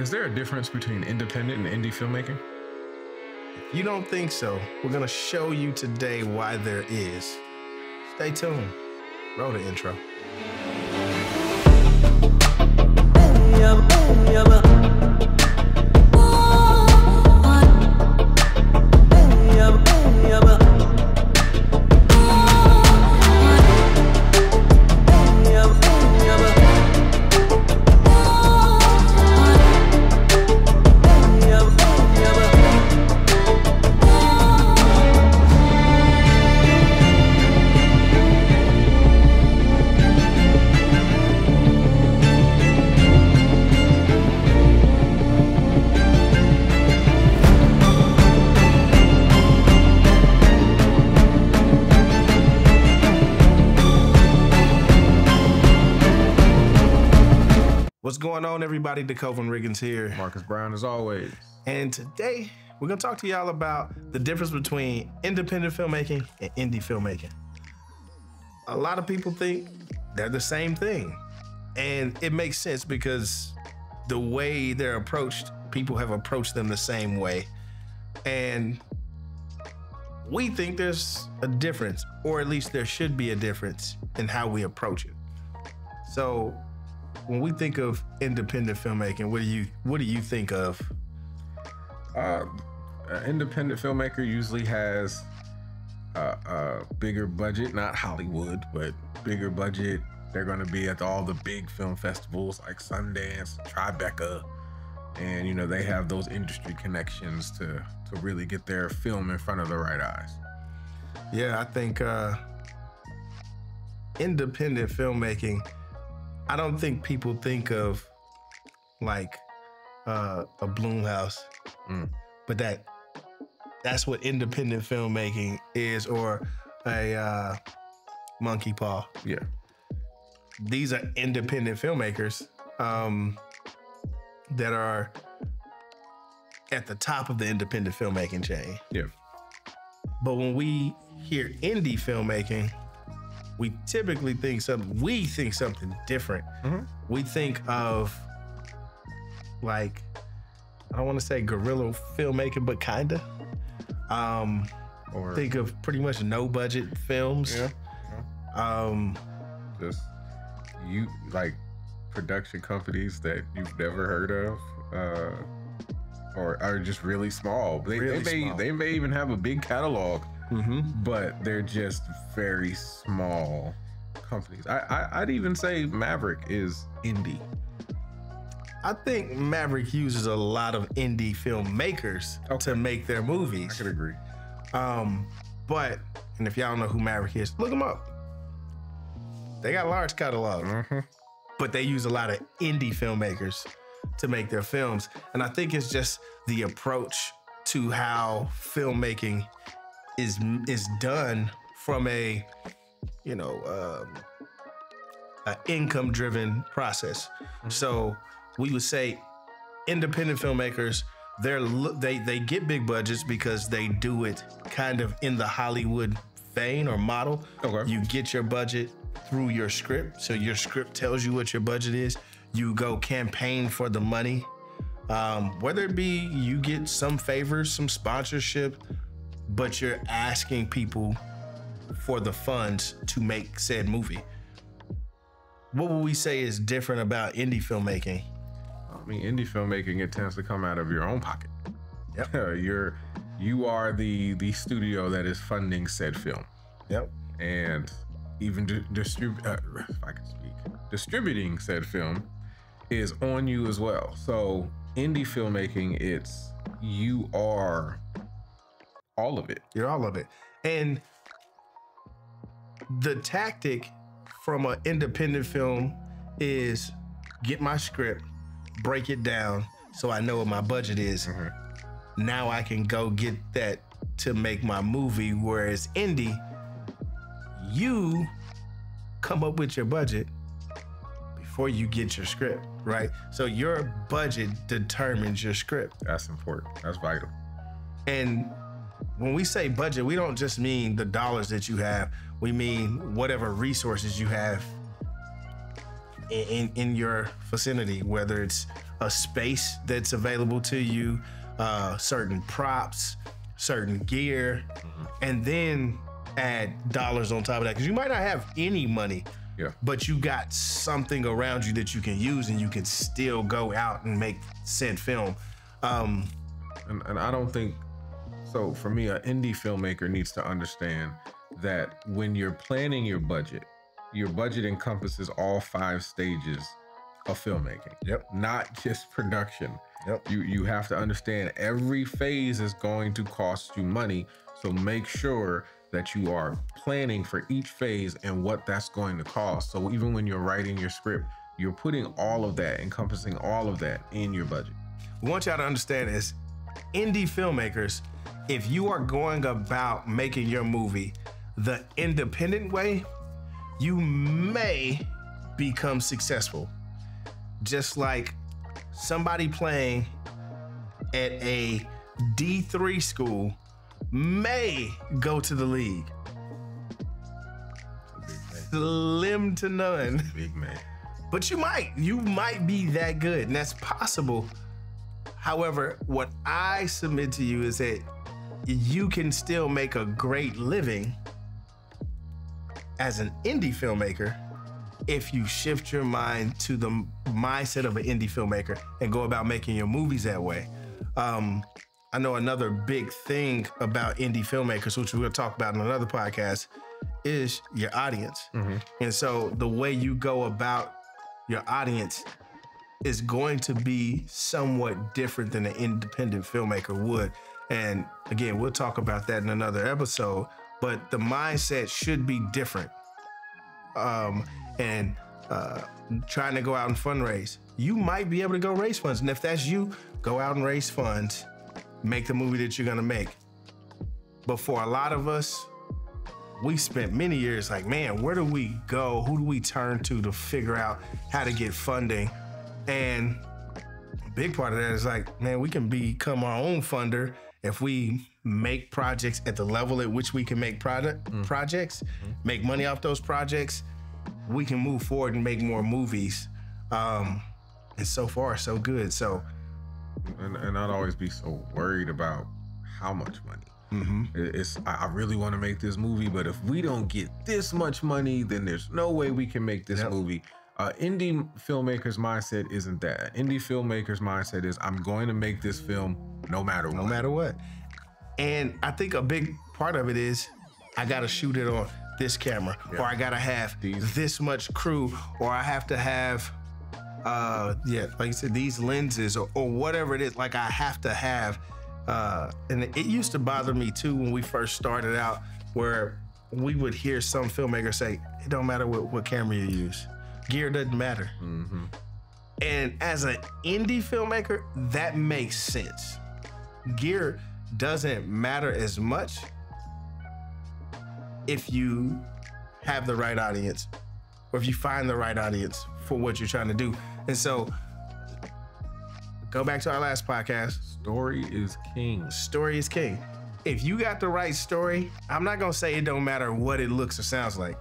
Is there a difference between independent and indie filmmaking? If you don't think so, we're gonna show you today why there is. Stay tuned. Roll the intro. What's going on, everybody? DeCoven Riggins here. Marcus Brown, as always. And today, we're gonna talk to y'all about the difference between independent filmmaking and indie filmmaking. A lot of people think they're the same thing. And it makes sense because the way they're approached, people have approached them the same way. And we think there's a difference, or at least there should be a difference in how we approach it. So, when we think of independent filmmaking, what do you think of? An independent filmmaker usually has a bigger budget, not Hollywood, but bigger budget. They're going to be at all the big film festivals like Sundance, Tribeca, and you know they have those industry connections to really get their film in front of the right eyes. Yeah, I think independent filmmaking, I don't think people think of like a Blumhouse, but that's what independent filmmaking is, or a Monkey Paw. Yeah, these are independent filmmakers that are at the top of the independent filmmaking chain. Yeah, but when we hear indie filmmaking, we typically think something different. We think of, like, I don't want to say guerrilla filmmaking, but kinda. Or think of pretty much no budget films. Yeah. Just like production companies that you've never heard of, or are just really small. They may even have a big catalog. But they're just very small companies. I'd even say Maverick is indie. I think Maverick uses a lot of indie filmmakers to make their movies. I could agree. But if y'all don't know who Maverick is, look them up. They got a large catalog, but they use a lot of indie filmmakers to make their films. And I think it's just the approach to how filmmaking is done from a income-driven process. So we would say independent filmmakers, they get big budgets because they do it kind of in the Hollywood vein or model. You get your budget through your script. So your script tells you what your budget is. You go campaign for the money. Whether it be you get some favors, some sponsorship, but you're asking people for the funds to make said movie. What would we say is different about indie filmmaking? I mean, indie filmmaking, it tends to come out of your own pocket. Yep. You are the studio that is funding said film. Yep. And even distributing said film is on you as well. So indie filmmaking, you are all of it. You're all of it. And the tactic from an independent film is get my script, break it down so I know what my budget is. Now I can go get that to make my movie. Whereas indie, you come up with your budget before you get your script, right? So your budget determines your script. That's important. That's vital. And when we say budget, we don't just mean the dollars that you have. We mean whatever resources you have in your vicinity, whether it's a space that's available to you, certain props, certain gear, and then add dollars on top of that. Because you might not have any money, but you got something around you that you can use and you can still go out and make said film. And I don't think, so for me, an indie filmmaker needs to understand that when you're planning your budget encompasses all 5 stages of filmmaking. Not just production. You have to understand every phase is going to cost you money. So make sure that you are planning for each phase and what that's going to cost. So even when you're writing your script, you're putting all of that, encompassing all of that in your budget. We want y'all to understand is indie filmmakers, if you are going about making your movie the independent way, you may become successful. Just like somebody playing at a D3 school may go to the league. Slim to none. Big man. But you might be that good, and that's possible. However, what I submit to you is that you can still make a great living as an indie filmmaker if you shift your mind to the mindset of an indie filmmaker and go about making your movies that way. I know another big thing about indie filmmakers, which we'll talk about in another podcast, is your audience. And so the way you go about your audience is going to be somewhat different than an independent filmmaker would. And again, we'll talk about that in another episode, but the mindset should be different. Trying to go out and fundraise, you might be able to go raise funds. And if that's you, go out and raise funds, make the movie that you're gonna make. But for a lot of us, we spent many years like, man, where do we go? Who do we turn to figure out how to get funding? And a big part of that is like, man, we can become our own funder if we make projects at the level at which we can make projects, make money off those projects. We can move forward and make more movies. And so far, so good. So, and I'd always be so worried about how much money. I really want to make this movie, but if we don't get this much money, then there's no way we can make this movie. Indie filmmaker's mindset isn't that. Indie filmmaker's mindset is, I'm going to make this film no matter what. No matter what. And I think a big part of it is, I got to shoot it on this camera, or I got to have this much crew, or I have to have, like you said, these lenses, or whatever it is. Like I have to have, and it used to bother me too when we first started out, where we would hear some filmmakers say, it don't matter what camera you use. Gear doesn't matter. And as an indie filmmaker, that makes sense. Gear doesn't matter as much if you have the right audience, or if you find the right audience for what you're trying to do. And so, go back to our last podcast. Story is king. Story is king. If you got the right story, I'm not gonna say it don't matter what it looks or sounds like.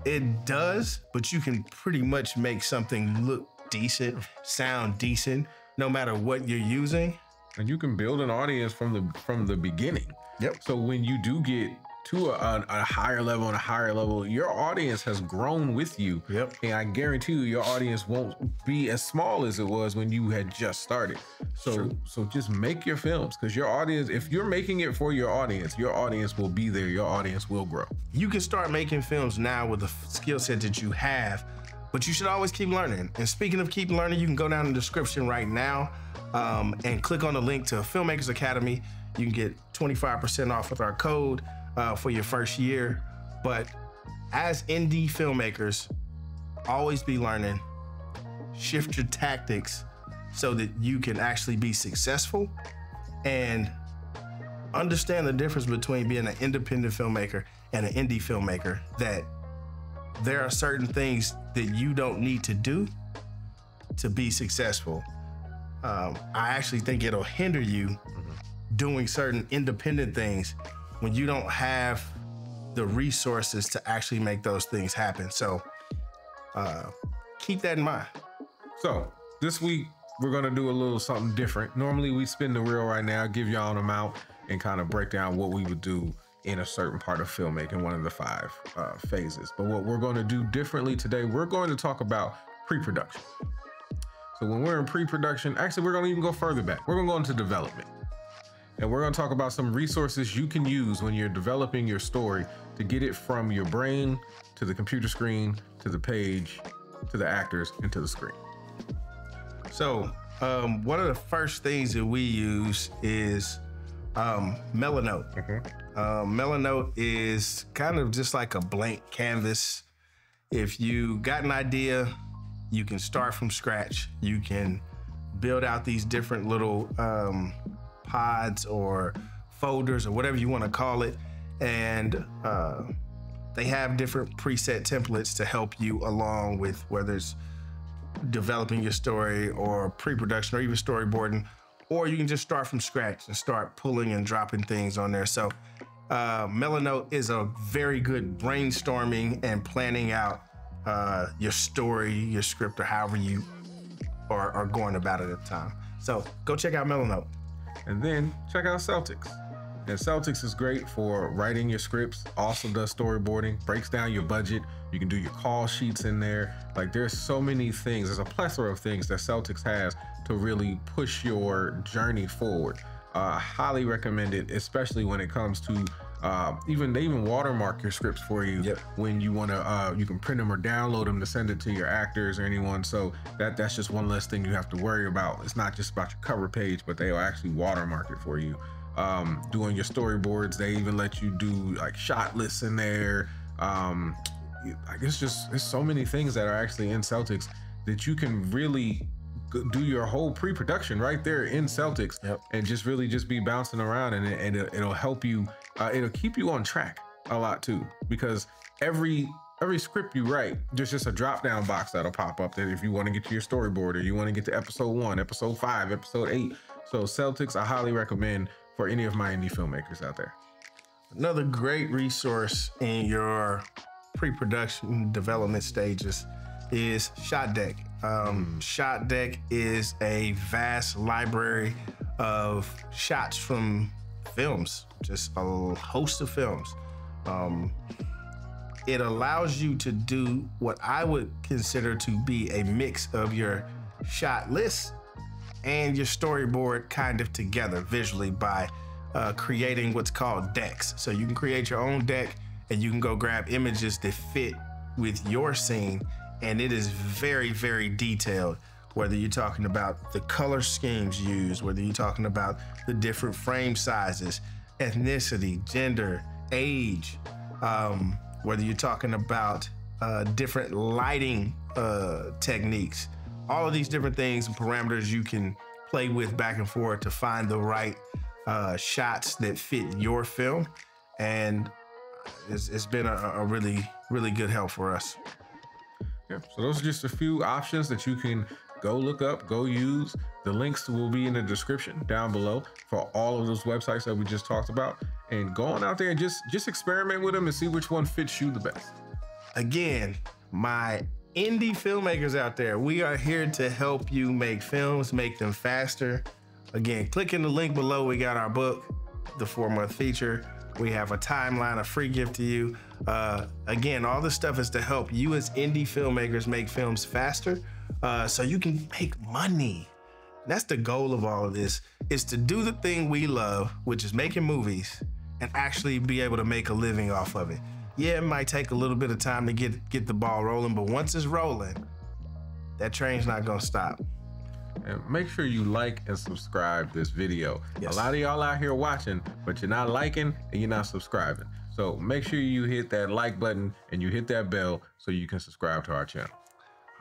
It does, but you can pretty much make something look decent, sound decent, no matter what you're using. And you can build an audience from the beginning. So when you do get to a higher level, your audience has grown with you. And I guarantee you, your audience won't be as small as it was when you had just started. So just make your films, because your audience, if you're making it for your audience will be there. Your audience will grow. You can start making films now with the skill set that you have, but you should always keep learning. And speaking of keep learning, you can go down in the description right now and click on the link to Filmmakers Academy. You can get 25% off with our code for your first year. But as indie filmmakers, always be learning, shift your tactics so that you can actually be successful, and understand the difference between being an independent filmmaker and an indie filmmaker, that there are certain things that you don't need to do to be successful. I actually think it'll hinder you doing certain independent things when you don't have the resources to actually make those things happen. So keep that in mind. So this week, we're going to do a little something different. Normally we spin the reel right now, give y'all an amount and kind of break down what we would do in a certain part of filmmaking, one of the 5 phases. But what we're going to do differently today, we're going to talk about pre-production. So when we're in pre-production, actually, we're going to even go further back. We're going to go into development. And we're going to talk about some resources you can use when you're developing your story to get it from your brain to the computer screen, to the page, to the actors, and to the screen. So one of the first things that we use is Melanote. Melanote is kind of just like a blank canvas. If you got an idea, you can start from scratch. You can build out these different little pods or folders or whatever you want to call it. And they have different preset templates to help you along with whether it's developing your story or pre-production or even storyboarding, or you can just start from scratch and start pulling and dropping things on there. So Melanote is a very good brainstorming and planning out your story, your script, or however you are going about it at the time. So go check out Melanote. And then check out Celtics. And Celtics is great for writing your scripts, also does storyboarding, breaks down your budget. You can do your call sheets in there. Like there's so many things, there's a plethora of things that Celtics has to really push your journey forward. Highly recommend it, especially when it comes to they even watermark your scripts for you. Yep. When you want to, you can print them or download them to send it to your actors or anyone. So that's just one less thing you have to worry about. It's not just about your cover page, but they'll actually watermark it for you. Doing your storyboards, they even let you do like shot lists in there. Like it's so many things that are actually in Celtics that you can really do your whole pre-production right there in Celtics. Yep. And just really just be bouncing around, and it'll help you. It'll keep you on track a lot too, because every script you write, there's just a drop down box that'll pop up that if you want to get to your storyboard or you want to get to episode 1, episode 5, episode 8. So Celtics, I highly recommend for any of my indie filmmakers out there. Another great resource in your pre-production development stages is Shot Deck. Shot Deck is a vast library of shots from films, just a host of films. It allows you to do what I would consider to be a mix of your shot list and your storyboard kind of together visually by creating what's called decks. So you can create your own deck and you can go grab images that fit with your scene, and it is very, very detailed, whether you're talking about the color schemes used, whether you're talking about the different frame sizes, ethnicity, gender, age, whether you're talking about different lighting techniques, all of these different things and parameters you can play with back and forth to find the right shots that fit your film. And it's been a really, really good help for us. Yeah, so those are just a few options that you can go look up, go use. The links will be in the description down below for all of those websites that we just talked about. And go on out there and just experiment with them and see which one fits you the best. Again, my indie filmmakers out there, we are here to help you make films, make them faster. Again, click in the link below. We got our book, the 4-month feature. We have a timeline, a free gift to you. Again, all this stuff is to help you as indie filmmakers make films faster so you can make money. That's the goal of all of this, is to do the thing we love, which is making movies, and actually be able to make a living off of it. Yeah, it might take a little bit of time to get the ball rolling, but once it's rolling, that train's not gonna stop. And make sure you like and subscribe this video. Yes. A lot of y'all out here watching, but you're not liking and you're not subscribing. So make sure you hit that like button and you hit that bell so you can subscribe to our channel.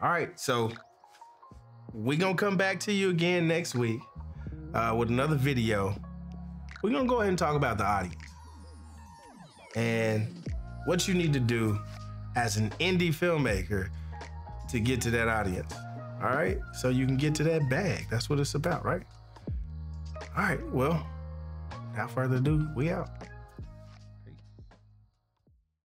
All right, so we're gonna come back to you again next week with another video. We're gonna go ahead and talk about the audience and what you need to do as an indie filmmaker to get to that audience. All right, so you can get to that bag. That's what it's about, right? All right, well, without further ado, we out.